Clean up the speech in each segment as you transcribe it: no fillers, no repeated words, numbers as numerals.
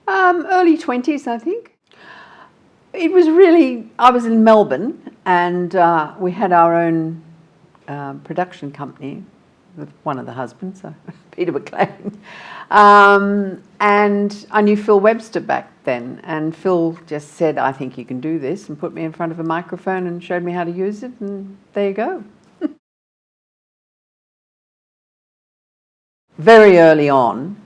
Early 20s, I think. It was really, I was in Melbourne, and we had our own production company with one of the husbands, Peter McLEAN. And I knew Phil Webster back then, and Phil just said, I think you can do this, and put me in front of a microphone and showed me how to use it, and there you go. Very early on,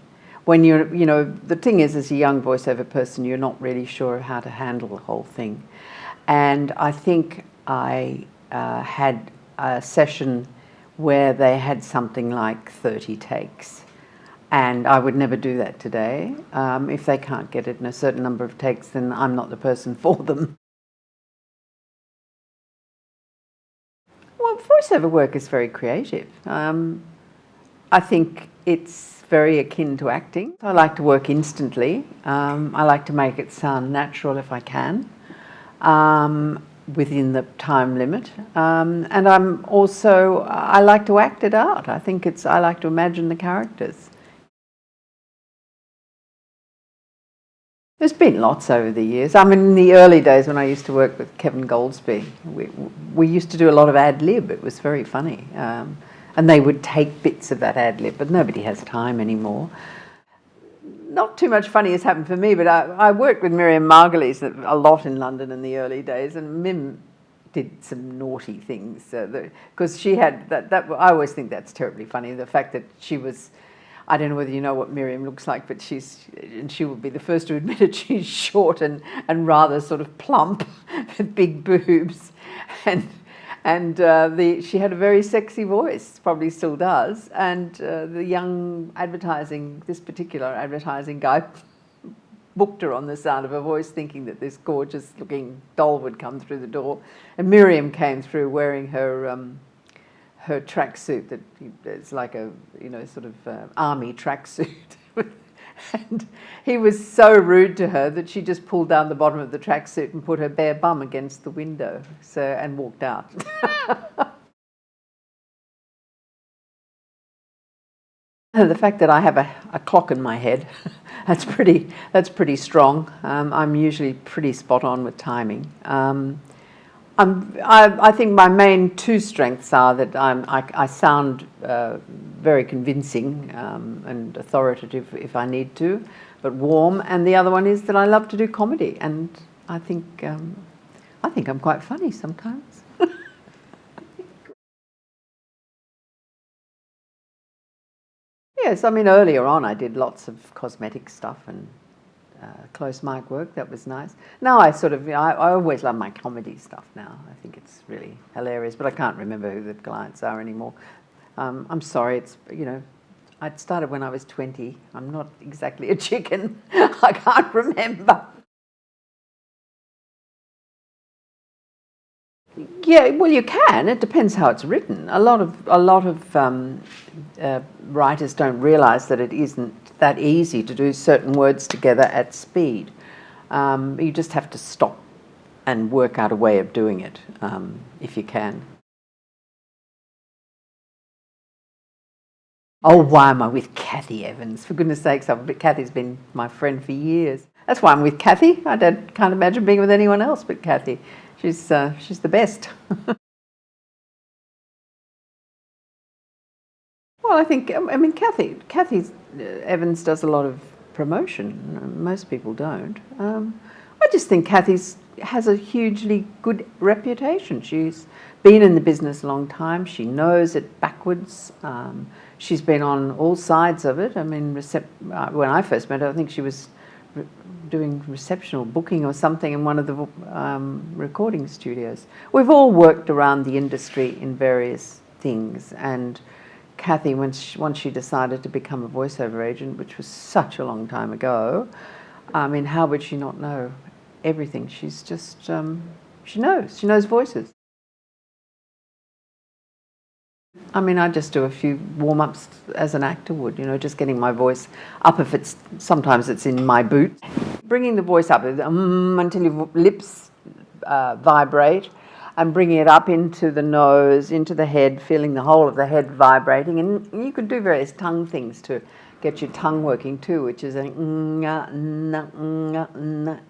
when you're, you know, the thing is, as a young voiceover person, you're not really sure how to handle the whole thing. And I think I had a session where they had something like 30 takes. And I would never do that today. If they can't get it in a certain number of takes, then I'm not the person for them. Well, voiceover work is very creative. I think it's very akin to acting. I like to work instantly. I like to make it sound natural if I can, within the time limit. And I like to act it out. I like to imagine the characters. There's been lots over the years. I mean, in the early days when I used to work with Kevin Goldsby, we used to do a lot of ad-lib. It was very funny. And they would take bits of that ad-lib, but nobody has time anymore. Not too much funny has happened for me, but I worked with Miriam Margolyes a lot in London in the early days, and Mim did some naughty things, because she had, I always think that's terribly funny, the fact that she was, I don't know whether you know what Miriam looks like, but she will be the first to admit it, she's short and rather sort of plump with big boobs, and she had a very sexy voice, probably still does, and the young this particular advertising guy booked her on the sound of her voice, thinking that this gorgeous looking doll would come through the door, and Miriam came through wearing her her tracksuit that it's like a, you know, sort of army tracksuit. And he was so rude to her that she just pulled down the bottom of the tracksuit and put her bare bum against the window, and walked out. The fact that I have a clock in my head, that's pretty strong. I'm usually pretty spot on with timing. I think my main two strengths are that I sound very convincing and authoritative if I need to, but warm. And the other one is that I love to do comedy, and I think I'm quite funny sometimes. Yes, I mean, earlier on I did lots of cosmetic stuff and close mic work. That was nice. Now I always love my comedy stuff now. I think it's really hilarious, but I can't remember who the clients are anymore. I'm sorry, it's, you know, I started when I was 20. I'm not exactly a chicken. I can't remember. Yeah, well, you can. It depends how it's written. A lot of writers don't realise that it isn't that easy to do certain words together at speed. You just have to stop and work out a way of doing it, if you can. Oh, why am I with Cathy Evans? For goodness sakes, Cathy's been my friend for years. That's why I'm with Cathy. Can't imagine being with anyone else but Cathy. She's the best. Well, I mean, Cathy Evans does a lot of promotion. Most people don't. I just think Cathy has a hugely good reputation. She's been in the business a long time. She knows it backwards. She's been on all sides of it. I mean, when I first met her, I think she was doing reception or booking or something in one of the recording studios. We've all worked around the industry in various things, and Cathy, once she decided to become a voiceover agent, which was such a long time ago, I mean, how would she not know everything? She's just, she knows voices. I mean, I just do a few warm-ups as an actor would, you know, just getting my voice up if sometimes it's in my boot. Bringing the voice up until your lips vibrate, and bringing it up into the nose, into the head, feeling the whole of the head vibrating. And you could do various tongue things to get your tongue working too, which is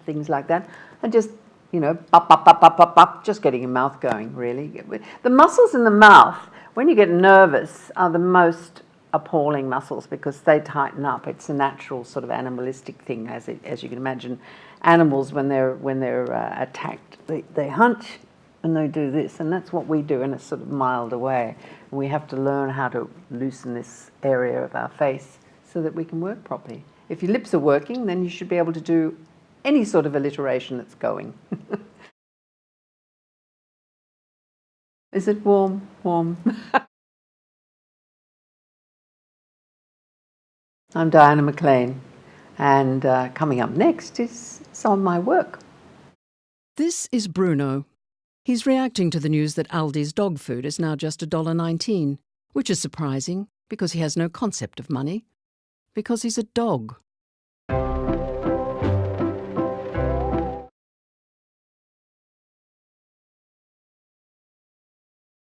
things like that, and just, you know, just getting your mouth going, really. The muscles in the mouth, when you get nervous, are the most appalling muscles because they tighten up. It's a natural sort of animalistic thing, as you can imagine. Animals, when they're attacked, they hunch and they do this, and that's what we do in a sort of milder way. And we have to learn how to loosen this area of our face so that we can work properly. If your lips are working, then you should be able to do any sort of alliteration that's going. Is it warm? Warm. I'm Diana McLEAN, and coming up next is some of my work. This is Bruno. He's reacting to the news that Aldi's dog food is now just $1.19, which is surprising because he has no concept of money, because he's a dog.